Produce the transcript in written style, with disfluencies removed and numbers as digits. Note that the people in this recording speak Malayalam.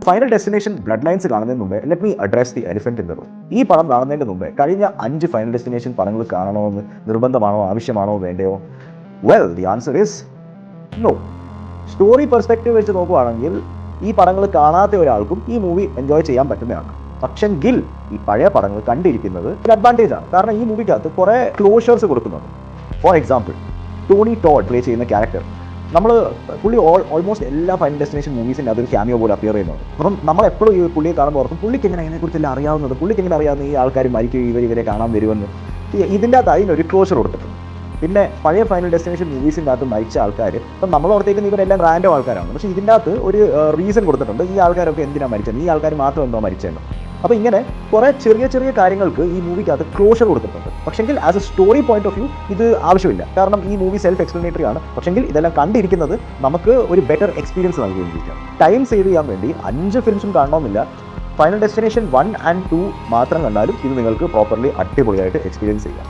ഫൈനൽ ഡെസ്റ്റിനേഷൻ ബ്ലഡ് ലൈൻസ് കാണുന്നതിന് മുമ്പേ let me address the elephant in the room. ഈ പടം കാണുന്നതിന് മുമ്പേ കഴിഞ്ഞ 5 ഫൈനൽ ഡെസ്റ്റിനേഷൻ പടങ്ങൾ കാണണമെന്ന് നിർബന്ധമാണോ, ആവശ്യമാണോ, വേണ്ടയോ? Well, the answer is no. Story perspective വെച്ച് നോക്കുവാണെങ്കിൽ ഈ പടങ്ങൾ കാണാത്ത ഒരാൾക്കും ഈ മൂവി എൻജോയ് ചെയ്യാൻ പറ്റുന്നതാണ്. പക്ഷെങ്കിൽ ഈ പഴയ പടങ്ങൾ കണ്ടിരിക്കുന്നത് ഒരു അഡ്വാൻറ്റേജ് ആണ്. കാരണം ഈ മൂവിക്കകത്ത് കുറേ ക്ലോഷേഴ്സ് കൊടുക്കുന്നുണ്ട്. For example, Tony Todd play ചെയ്യുന്ന ക്യാരക്ടർ പുള്ളി ഓൾമോസ്റ്റ് എല്ലാ ഫൈനൽ ഡെസ്റ്റിനേഷൻ മൂവീസിൻ്റെ അതൊരു ക്യാമിയോ പോലെ അപ്പിയർ ചെയ്യുന്നുണ്ട്. അപ്പം നമ്മളെപ്പോഴും ഈ പുള്ളിയെ കാണുമ്പോൾ ഓർക്കും പുള്ളിക്ക് എങ്ങനെ അതിനെക്കുറിച്ചെല്ലാം അറിയാവുന്നത്, പുള്ളിക്ക് എങ്ങനെ അറിയാവുന്ന ഈ ആൾക്കാർ മരിക്കും, ഇവരെ കാണാൻ വരുമെന്ന്. ഇതിൻ്റെ അകത്ത് അതിനൊരു ക്ലോഷർ കൊടുത്തിട്ടുണ്ട്. പിന്നെ പഴയ ഫൈനൽ ഡെസ്റ്റിനേഷൻ മൂവീസിൻ്റെ അകത്ത് മരിച്ച ആൾക്കാർ ഇപ്പം നമ്മൾ ഓർത്തേക്കുന്ന ഇവരെല്ലാം റാൻഡം ആൾക്കാരാണ്. പക്ഷേ ഇതിൻ്റെ അകത്ത് ഒരു റീസൺ കൊടുത്തിട്ടുണ്ട്, ഈ ആൾക്കാരൊക്കെ എന്തിനാണ് മരിച്ചത്, ഈ ആൾക്കാർ മാത്രം എന്തോ മരിച്ചതെന്ന്. അപ്പോൾ ഇങ്ങനെ കുറേ ചെറിയ ചെറിയ കാര്യങ്ങൾക്ക് ഈ മൂവിക്കകത്ത് ക്ലോഷർ കൊടുത്തിട്ടുണ്ട്. പക്ഷെങ്കിൽ as A story point of view ഇത് ആവശ്യമില്ല. കാരണം ഈ മൂവി സെൽഫ് എക്സ്പ്ലനേറ്ററി ആണ്. പക്ഷെങ്കിൽ ഇതെല്ലാം കണ്ടിരിക്കുന്നത് നമുക്ക് ഒരു ബെറ്റർ എക്സ്പീരിയൻസ് നൽകുകയും. ടൈം സേവ് ചെയ്യാൻ വേണ്ടി 5 ഫിലിംസും കാണണമെന്നില്ല. ഫൈനൽ ഡെസ്റ്റിനേഷൻ 1 and 2 മാത്രം കണ്ടാലും ഇത് നിങ്ങൾക്ക് പ്രോപ്പർലി അടിപൊളിയായിട്ട് എക്സ്പീരിയൻസ് ചെയ്യാം.